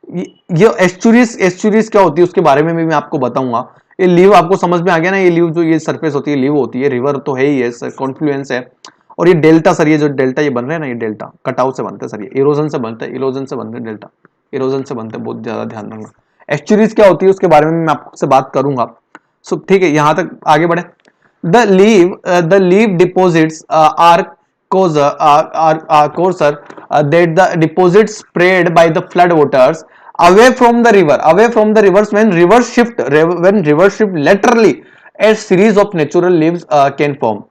ये एस्चुरीज, एस्चुरीज क्या होती है उसके बारे में भी मैं आपको बताऊंगा। ये लीव आपको समझ में आ गया ना, ये लीव जो ये सरफेस होती है लीव होती है, रिवर तो है ही है, कॉन्फ्लुएंस है। और ये डेल्टा सर, ये जो डेल्टा ये बन रहे हैं ना, ये डेल्टा कटाव से बनते हैं सर, ये इरोजन से बनते हैं, इरोजन से बनते हैं डेल्टा, इरोजन से बनते हैं, बहुत ज्यादा ध्यान रखना। एस्चुरीज क्या होती है उसके बारे में मैं आपसे बात करूंगा। सो ठीक है, यहां तक आगे बढ़े। The leaf deposits are coarser that the deposits spread by the flood waters away from the river, away from the rivers. When rivers shift laterally, a series of natural leaves can form.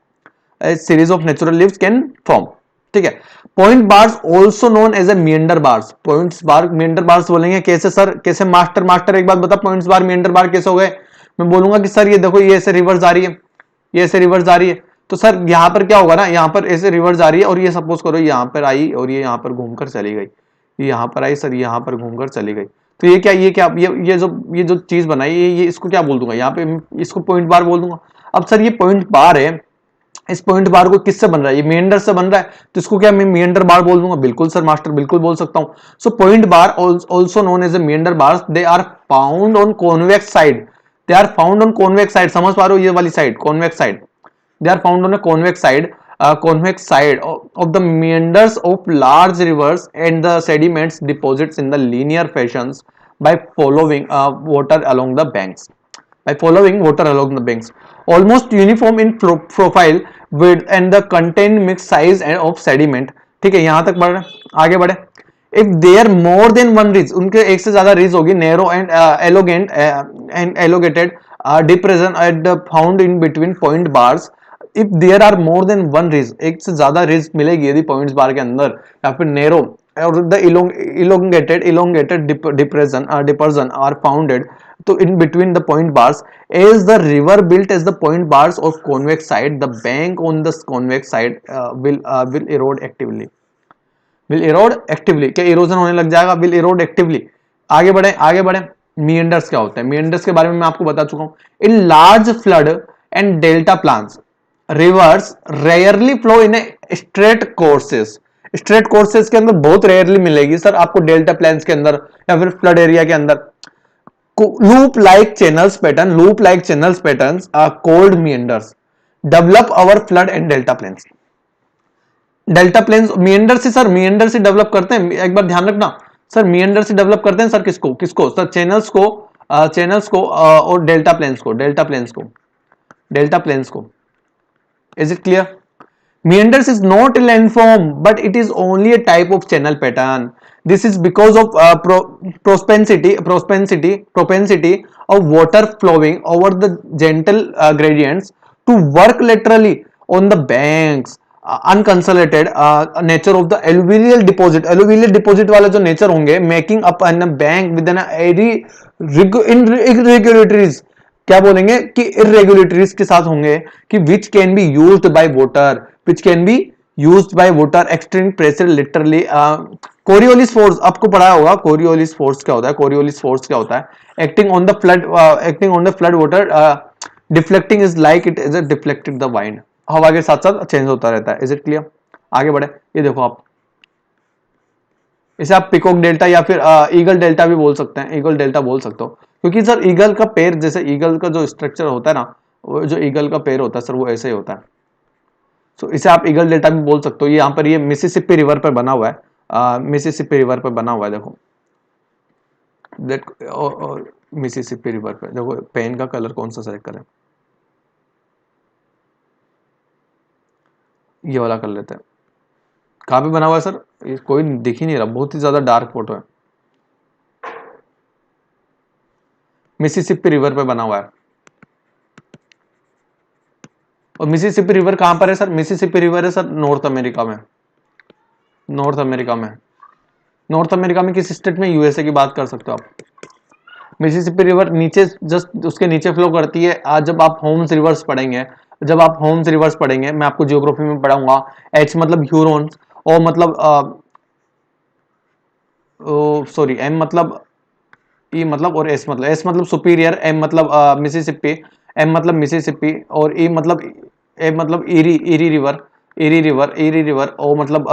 A series of natural leaves can form. ठीक है। Point bars also known as a meander bars. Points bar meander bars बोलेंगे कैसे sir, कैसे master एक बात बता, points bar meander बार कैसे हो गए? मैं बोलूंगा कि सर ये देखो ये ऐसे रिवर्स आ रही है, ये ऐसे रिवर्स जा रही है, तो सर यहाँ पर क्या होगा ना, यहाँ पर ऐसे रिवर्स जा रही है और ये सपोज करो यहाँ पर आई और ये यहाँ पर घूमकर चली गई, ये यहाँ पर आई सर, यहाँ पर घूमकर चली गई, तो ये जो चीज बनाई ये इसको क्या बोल दूंगा, यहाँ पे इसको पॉइंट बार बोल दूंगा। अब सर ये पॉइंट बार है, इस पॉइंट बार को किससे बन रहा है, ये मेंडर से बन रहा है, तो इसको क्या मैं मेंडर बार बोल दूंगा? बिल्कुल सर मास्टर, बिल्कुल बोल सकता हूं। So point bar also known as a meander bars, they are found on convex side, they are found on convex side, समझ पा रहे हो, ये वाली side convex side, they are found on a convex side of the meanders of large rivers, and the sediments deposits in the linear fashions by following water along the banks, almost uniform in profile, width and the contained mixed size of sediment। ठीक है, यहां तक बढ़ रहे, आगे बढ़े। If there more than one ridge, उनके एक से ज्यादा रीज होगी, narrow and elongated depression at found in between point bars. If there are more than one ridge, एक से ज्यादा रीज मिलेगी यदि पॉइंट्स बार के अंदर, या फिर नैरो और the elongated dispersion are founded तो in between the point bars, as the river built as the point bars of convex side, the bank on the convex side will erode actively, क्या erosion होने लग जाएगा, will Erode actively. आगे बढ़े, आगे बढ़े। Meanders क्या होते हैं? मियंडर्स के बारे में मैं आपको बता चुका हूं। In large flood and delta plans, reverse rarely flow in straight courses. Straight courses के अंदर बहुत रेयरली मिलेगी सर आपको डेल्टा प्लान्स के अंदर या फिर फ्लड एरिया के अंदर। Loop like channels patterns are called meanders, develop over flood and delta plains. Delta plains meander से सर, मियंडर से डेवलप करते हैं, एक बार ध्यान रखना सर, मियंडर से डेवलप करते हैं सर, किसको किसको सर? चैनल्स को और डेल्टा प्लेन्स को। Is it clear? Meanders is not a landform, but it is only a type of channel pattern. This is because of propensity of water flowing over the gentle gradients to work laterally on the banks. Unconsolidated nature of the alluvial deposit वाला जो nature होंगे, making up an bank with an irregularities, क्या बोलेंगे कि irregularities के साथ होंगे कि which can be used by water extreme pressure literally। Coriolis force आपको पढ़ा होगा, कोरियोलिस फोर्स क्या होता है? Acting on the flood water, deflecting is like it is a deflected the wind, हवा के साथ साथ चेंज होता रहता है। Is it clear? आगे बढ़े। ये देखो आप, इसे आप पिकॉक डेल्टा या फिर ईगल डेल्टा भी बोल सकते हैं, ईगल डेल्टा बोल सकते हो, क्योंकि सर ईगल का पैर, जैसे ईगल का जो स्ट्रक्चर होता है ना, वो जो ईगल का पैर होता है सर वो ऐसे ही होता है। तो इसे आप ईगल डेल्टा भी बोल सकते हो। ये यहाँ पर ये मिसिसिपी रिवर पर बना हुआ है, मिसिसिपी रिवर पर बना हुआ है, देखो मिसिसिपी रिवर पे देखो, पेन का कलर कौन सा सेलेक्ट करें, ये वाला कर लेते हैं। कहाँ पे बना हुआ है सर? ये कोई दिख ही नहीं रहा, बहुत ही ज्यादा डार्क फोटो है। मिसिसिपी रिवर पे बना हुआ है। और मिसिसिपी रिवर कहां पर है सर? मिसिसिपी रिवर है सर नॉर्थ अमेरिका में। नॉर्थ अमेरिका में किस स्टेट में? यूएसए की बात कर सकते हो आप। मिसिसिपी रिवर नीचे जस्ट उसके नीचे फ्लो करती है। आज जब आप होम्स रिवर्स पढ़ेंगे, मैं आपको जियोग्राफी में पढ़ाऊंगा। एच मतलब ह्यूरॉन्स, ओ मतलब सॉरी एम मतलब ई मतलब, और एस मतलब सुपीरियर, एम मतलब मिसिसिपी, एम मतलब मिसिसिपी, और ए मतलब इरी रिवर, इरी रिवर, ओ मतलब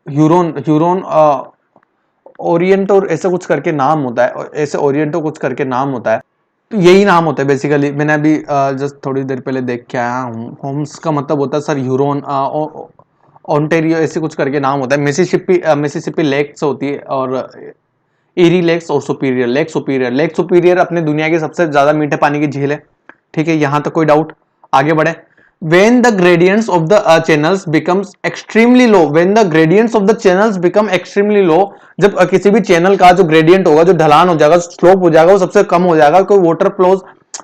ह्यूरोन, ओरिएंटो ऐसे कुछ करके नाम होता है, ऐसे ओरिएंटो कुछ करके नाम होता है, तो यही नाम होता है बेसिकली। मैंने अभी जस्ट थोड़ी देर पहले देख के आया हूँ। होम्स का मतलब होता है सर ह्यूरोन, ओंटेरियो ऐसे कुछ करके नाम होता है। मिसिसिपी लेक्स होती है, और एरी लेक्स और सुपीरियर लेक सुपीरियर अपने दुनिया की सबसे ज्यादा मीठे पानी की झील है। ठीक है, यहां तक कोई डाउट? आगे बढ़े। when the gradients of the channels becomes extremely low, when the gradients of the channels become extremely low, जब किसी भी चैनल का जो ग्रेडियंट होगा, जो ढलान हो जाएगा, स्लोप हो जाएगा, वो सबसे कम हो जाएगा, कोई वाटर फ्लोज,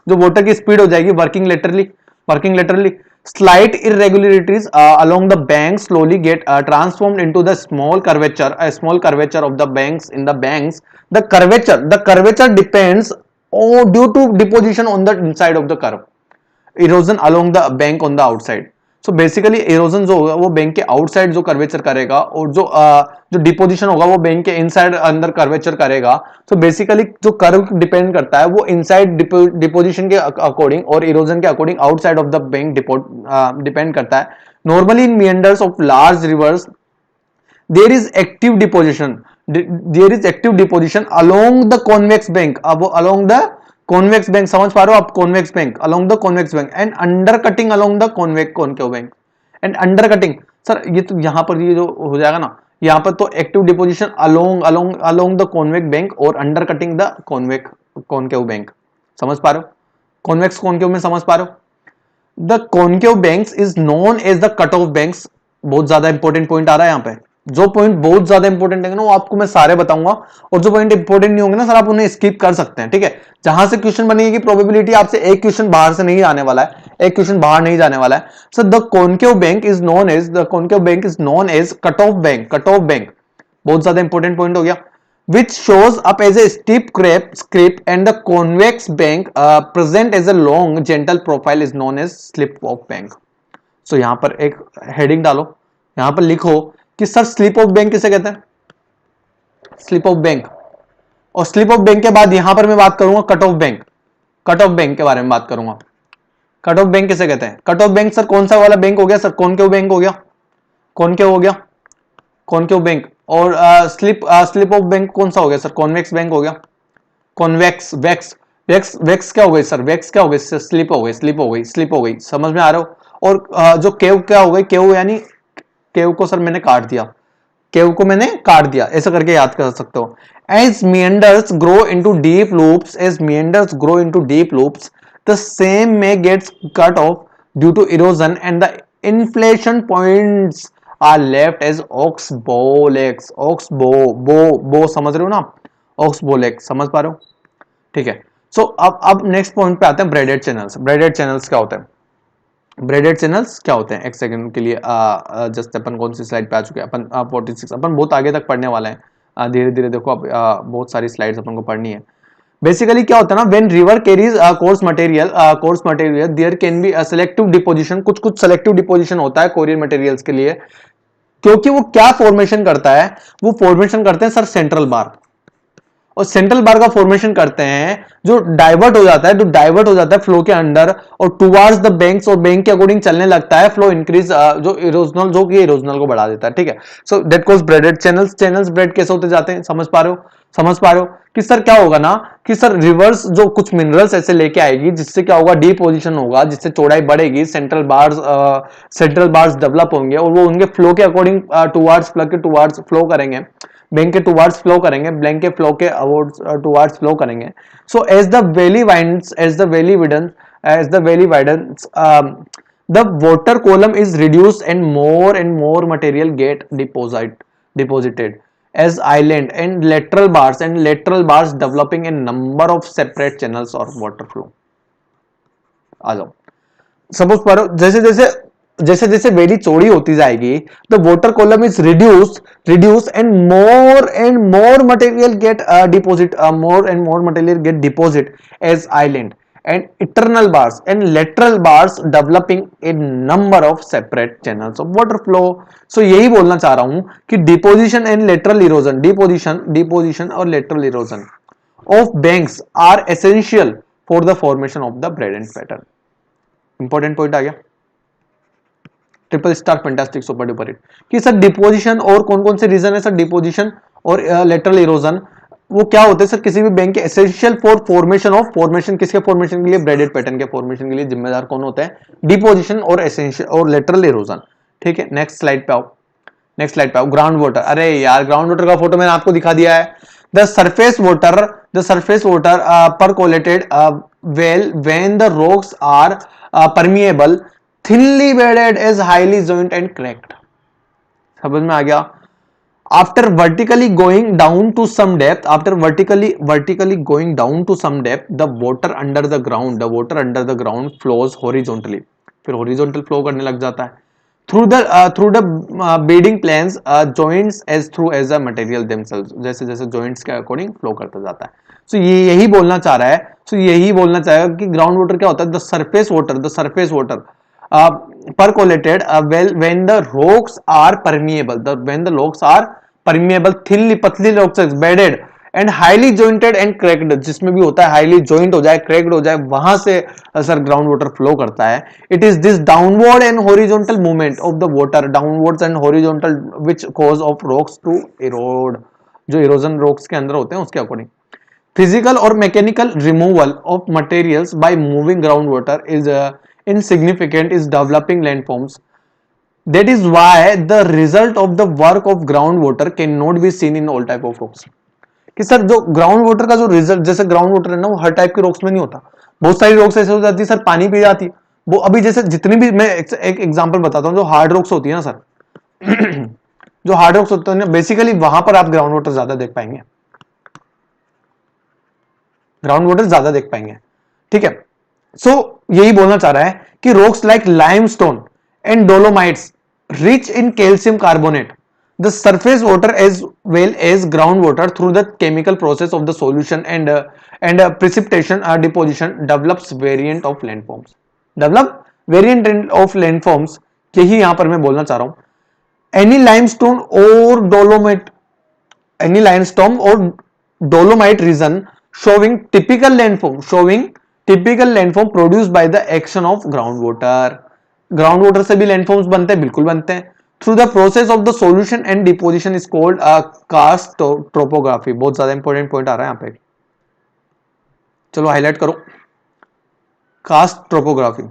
जो वाटर की स्पीड हो जाएगी working laterally, slight irregularities along the banks slowly get transformed into the small curvature of the banks in the banks. The curvature depends due to deposition on the inside of the curve, erosion along the bank on the outside. So basically erosion जो होगा वो bank के outside जो curvature करेगा, और जो deposition होगा वो बैंक के इनसाइड अंदर कर्वेचर करेगा। सो बेसिकली जो कर्व डिपेंड करता है वो इनसाइड डिपोजिशन के अकॉर्डिंग और इरोजन के according outside of the bank depend करता है। Normally in meanders of large rivers there is active deposition, along the convex bank। अब along the convex bank समझ पा रहे हो आप? convex bank, along the convex bank and undercutting along the convex concave bank and undercutting। Sir ये तो यहां पर ये जो हो जाएगा ना, यहां पर तो active deposition along the convex bank और undercutting the convex concave bank। समझ पा रहे हो? कॉन्वेक्स कॉनकेव में समझ पा रहे हो? The concave banks is known as the cut off banks. बहुत ज्यादा इंपॉर्टेंट पॉइंट आ रहा है यहाँ पे। जो पॉइंट बहुत ज्यादा इंपॉर्टेंट है ना वो आपको मैं सारे बताऊंगा, और जो पॉइंट इंपॉर्टेंट नहीं होंगे ना सर आप उन्हें स्किप कर सकते हैं। ठीक है, जहां से क्वेश्चन बनेगी प्रोबेबिलिटी आपसे एक क्वेश्चन बाहर से नहीं आने वाला है, एक क्वेश्चन बाहर नहीं जाने वाला है। Sir the concave bank is known as cut off bank. बहुत ज्यादा इंपॉर्टेंट पॉइंट हो गया। which shows up as a steep script and the convex bank present as a long gentle profile is known as slip of bank। सो यहां पर एक heading डालो, यहां पर लिखो कि सर स्लिप ऑफ बैंक किसे कहते हैं? Slip of bank. और स्लिप ऑफ बैंक के बाद यहां पर मैं बात करूंगा कट ऑफ बैंक के बारे में बात करूंगा। कट ऑफ बैंक किसे कहते हैं? कट ऑफ बैंक सर कौन सा वाला बैंक हो गया सर? कॉनकेव बैंक हो गया, कॉनकेव बैंक। और स्लिप ऑफ बैंक कौन सा हो गया सर? कॉन्वेक्स बैंक हो गया, कॉन्वेक्स वेक्स क्या हो गई सर? वेक्स क्या हो गई? स्लिप हो गई। समझ में आ रहा हो? और जो केव क्या हो गई? केव यानी केव को सर मैंने काट दिया, ऐसा करके याद कर सकते हो। as meanders grow into deep loops the same may gets cut off due to erosion and the inflection points are left as oxbow lakes। बो समझ रहे हो ना? oxbow lakes समझ पा रहे हो? ठीक है। सो अब नेक्स्ट पॉइंट पे आते हैं, ब्रेडेड चैनल्स क्या होते हैं? एक सेकंड के लिए जस्ट अपन कौन सी स्लाइड पे आ चुके हैं? अपन 46। अपन बहुत आगे तक पढ़ने वाला है, धीरे धीरे देखो। अब बहुत सारी स्लाइड्स अपन को पढ़नी है। बेसिकली क्या होता है ना, when river carries coarse material there can be selective deposition. कुछ सेलेक्टिव डिपोजिशन होता है कोरियर मटेरियल्स के लिए, क्योंकि वो क्या फॉर्मेशन करता है? वो फॉर्मेशन करते हैं सर सेंट्रल बार, और सेंट्रल बार का फॉर्मेशन करते हैं जो डाइवर्ट हो जाता है फ्लो के अंडर और टुवर्ड्स द बैंक्स, और बैंक के अकॉर्डिंग चलने लगता है फ्लो इंक्रीज, जो इरोजनल को बढ़ा देता है। ठीक है, so that calls braided channels braid कैसे होते जाते हैं? समझ पा रहे हो कि सर क्या होगा ना कि सर रिवर्स जो कुछ मिनरल्स ऐसे लेके आएगी जिससे क्या होगा? डिपोजिशन होगा, जिससे चौड़ाई बढ़ेगी, सेंट्रल बार्स डेवलप होंगे, और वो उनके फ्लो के अकॉर्डिंग टुवर्ड्स फ्लो करेंगे, बैंक के टुवर्ड्स फ्लो करेंगे, बैंक के फ्लो के टुवर्ड्स फ्लो करेंगे। So as the valley widens the water column is reduced and more material get deposited as island and lateral bars developing a number of separate channels or water flow। आ जाओ, suppose करो जैसे जैसे valley चौड़ी होती जाएगी the water column is reduce and more material get deposit as island and eternal bars and lateral bars developing a number of separate channels of water flow. So यही बोलना चाह रहा हूं कि deposition and lateral erosion, deposition और lateral erosion of banks are essential for the formation of the gradient pattern. Important point आ गया। Triple star fantastic super duper hit. कि sir deposition और कौन कौन से रीजन है सर, डिपोजिशन और lateral erosion वो क्या होते हैं सर किसी भी बैंक के essential for formation of, formation किसके फॉर्मेशन के लिए, ब्रेडेड पैटर्न के फॉर्मेशन के लिए जिम्मेदार कौन होता है, डिपोजिशन और एसेंशियल और लेटरल इरोजन। ठीक है, नेक्स्ट स्लाइड पे आओ, नेक्स्ट स्लाइड पे आओ। ग्राउंड वाटर, अरे यार ग्राउंड वाटर का फोटो मैंने आपको दिखा दिया है। The surface water, the surface water percolated well when the rocks are permeable, thinly bedded is highly joint and cracked। समझ में आ गया। after vertically going down to some depth, after vertically going down to some depth, the water under the ground flows horizontally, फिर horizontal flow करने लग जाता है through the bedding planes, joints as through as a material themselves, जैसे जैसे joints के according flow करता जाता है। So ये यही बोलना चाह रहा है, यही बोलना चाहेगा कि ग्राउंड वाटर क्या होता है, the surface water percolated when the rocks are permeable, when the rocks are permeable, thinly पतली rocks bedded and highly jointed and cracked, जिसमें भी होता है हाईली joint हो जाए, cracked हो जाए, वहां से सर ग्राउंड वाटर फ्लो करता है। it is this downward and horizontal movement of the water, downwards and horizontal, which cause of rocks to erode, जो erosion rocks के अंदर होते हैं उसके according. physical or mechanical removal of materials by moving groundwater is insignificant is developing landforms, that is why the result of the work of groundwater cannot be seen in all type of rocks। कि sir जो ground water का जो result, जैसे ground water है ना वो हर type के rocks में नहीं होता, बहुत सारी रॉक्स ऐसे हो जाती है सर पानी पी जाती है वो। अभी जैसे जितनी भी मैं एक एग्जांपल बताता हूँ, जो हार्ड रॉक्स होती है ना सर जो हार्ड रॉक्स होते हैं बेसिकली वहां पर आप ग्राउंड वाटर ज्यादा देख पाएंगे, ग्राउंड वाटर ज्यादा देख पाएंगे। ठीक है, सो यही बोलना चाह रहा है कि rocks like limestone and dolomites rich in calcium carbonate, the surface water as well as groundwater through the chemical process of the solution and precipitation deposition develops variant of landforms, develop variant of landforms। यही यहां पर मैं बोलना चाह रहा हूं। any limestone or dolomite, any limestone or dolomite region showing typical landform produced by the action of groundwater। groundwater से भी landforms बनते हैं, बिल्कुल बनते हैं। through the process of the solution and deposition is called karst topography। बहुत ज्यादा important point आ रहा है यहां पे, चलो हाईलाइट करो। कास्ट ट्रोपोग्राफी,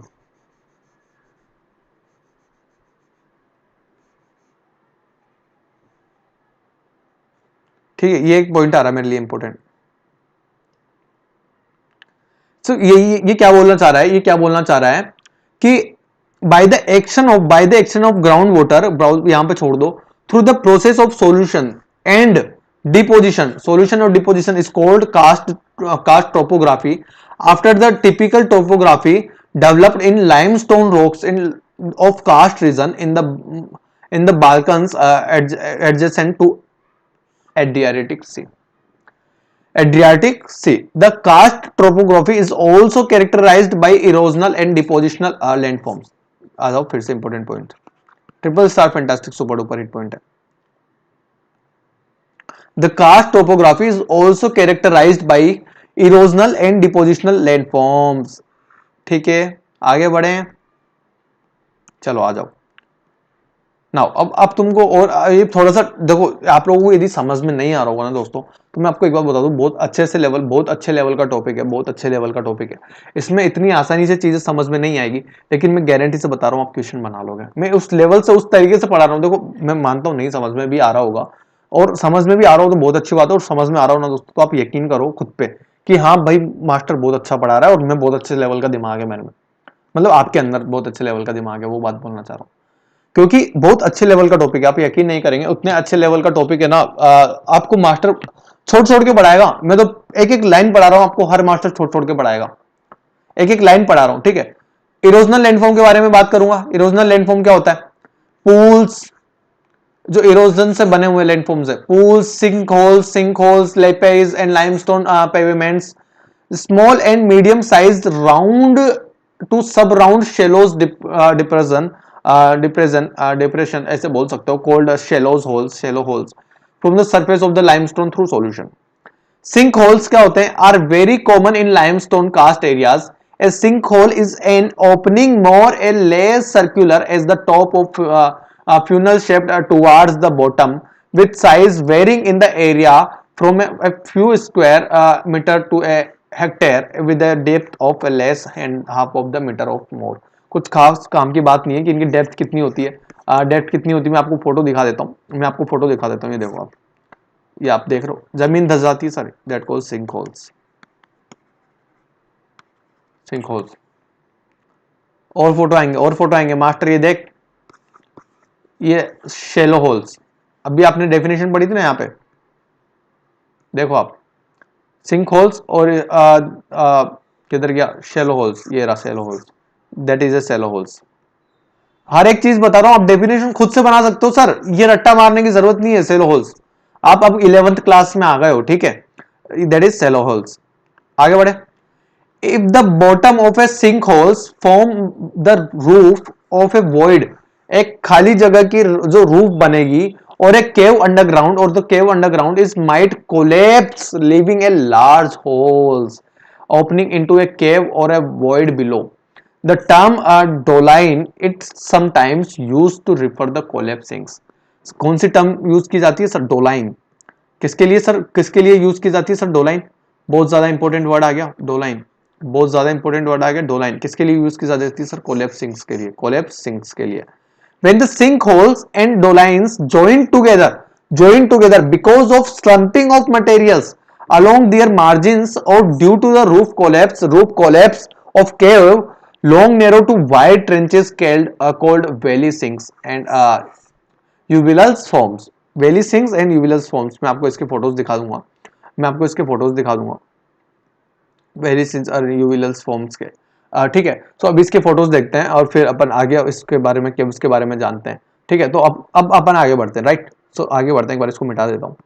ठीक है, ये एक पॉइंट आ रहा है मेरे लिए इंपॉर्टेंट। तो ये क्या बोलना चाह रहा है, ये क्या बोलना चाह रहा है कि by the action of groundwater, यहां पे छोड़ दो, through the process of solution and deposition, solution or deposition is called karst topography। after the typical topography developed in limestone rocks of karst region in the Balkans adjacent to Adriatic Sea। Adriatic Sea, the karst topography is also characterized by erosional and depositional landforms। आ जाओ फिर से important point, triple star fantastic super duper hit point है। The karst topography is also characterized by erosional and depositional landforms. ठीक है, आगे बढ़े, चलो आ जाओ। नाउ अब तुमको और ये थोड़ा सा देखो, आप लोगों को यदि समझ में नहीं आ रहा होगा ना दोस्तों, तो मैं आपको एक बात बता दूं, बहुत अच्छे लेवल का टॉपिक है, बहुत अच्छे लेवल का टॉपिक है। इसमें इतनी आसानी से चीजें समझ में नहीं आएगी, लेकिन मैं गारंटी से बता रहा हूँ आप क्वेश्चन बना लोगे। मैं उस लेवल से उस तरीके से पढ़ा रहा हूँ। देखो मैं मानता हूँ नहीं समझ में भी आ रहा होगा, और समझ में भी आ रहा हो तो बहुत अच्छी बात है, और समझ में आ रहा हो ना दोस्तों तो आप यकीन करो खुद पे कि हाँ भाई मास्टर बहुत अच्छा पढ़ा रहा है और मैं बहुत अच्छे लेवल का दिमाग है मेरे में, मतलब आपके अंदर बहुत अच्छे लेवल का दिमाग है, वो बात बोलना चाह रहा हूँ। क्योंकि बहुत अच्छे लेवल का टॉपिक है, आप यकीन नहीं करेंगे उतने अच्छे लेवल का टॉपिक है ना। आपको मास्टर छोड़ के पढ़ाएगा, मैं तो एक एक लाइन पढ़ा रहा हूं आपको, हर मास्टर छोड़ के पढ़ाएगा, एक एक लाइन पढ़ा रहा हूं। ठीक है, इरोजनल लैंडफॉर्म के बारे में बात करूंगा। इरोजनल लैंडफॉर्म क्या होता है, पूल्स, जो इरोजन से बने हुए लैंडफॉर्म्स है, pools, sink holes, lapies and limestone pavements, small and medium sized round to sub round shallows depression ऐसे बोल सकते हो, called shallow holes from the surface of the limestone through solution. Sink holes क्या होते हैं? Are very common in limestone karst areas. A sinkhole is an opening more or less circular as the top of funnel shaped towards the bottom, with size varying in the area from a few square meter to a hectare, with a depth of less and half of the meter of more. कुछ खास काम की बात नहीं है कि इनकी depth कितनी होती है. डेप्थ कितनी होती है मैं आपको फोटो दिखा देता हूँ. ये देखो आप, ये आप देख रहे हो जमीन धस जाती है sir. That called sinkholes. Sinkholes. और फोटो आएंगे मास्टर. ये देख, ये शेलो होल्स. अभी आपने डेफिनेशन पढ़ी थी ना, यहाँ पे देखो आप, सिंक होल्स और किधर गया शेलो होल्स. ये रहा shallow holes. That is a shallow holes. हर एक चीज बता रहा हूं, आप डेफिनेशन खुद से बना सकते हो सर. ये रट्टा मारने की जरूरत नहीं है. शेलो होल्स आप अब 11th क्लास में आ गए हो, ठीक है. That is shallow holes. आगे बढ़े. If the bottom of a sinkholes form the roof of a void, एक खाली जगह की जो रूफ बनेगी, और एक केव अंडरग्राउंड, और the cave underground is might collapse leaving a large holes opening into a cave or a void below. The term doline it sometimes used to refer the collapsings. कौन सी टर्म यूज की जाती है sir? Doline. किसके लिए sir? किसके लिए use की जाती है सर डोलाइन? बहुत ज्यादा इंपॉर्टेंट वर्ड आ गया डोलाइन. बहुत ज्यादा इंपॉर्टेंट वर्ड आ गया डोलाइन. किसके लिए यूज की जाती है सर? कोलैप्सिंग्स के लिए. कोलैप्सिंग्स के लिए. When the sinkholes and dolines join together because of slumping of materials along their margins or due to the roof collapse of cave, long narrow to wide trenches called valley sinks and uvulus forms. Valley sinks and uvalas forms. मैं आपको इसके photos दिखा दूंगा. Very since और यूविलस forms के. ठीक है. तो अब इसके फोटोज देखते हैं और फिर अपन आगे इसके बारे में जानते हैं. ठीक है. तो अब अपन आगे बढ़ते हैं. राइट. सो आगे बढ़ते हैं. एक बार इसको मिटा देता हूँ.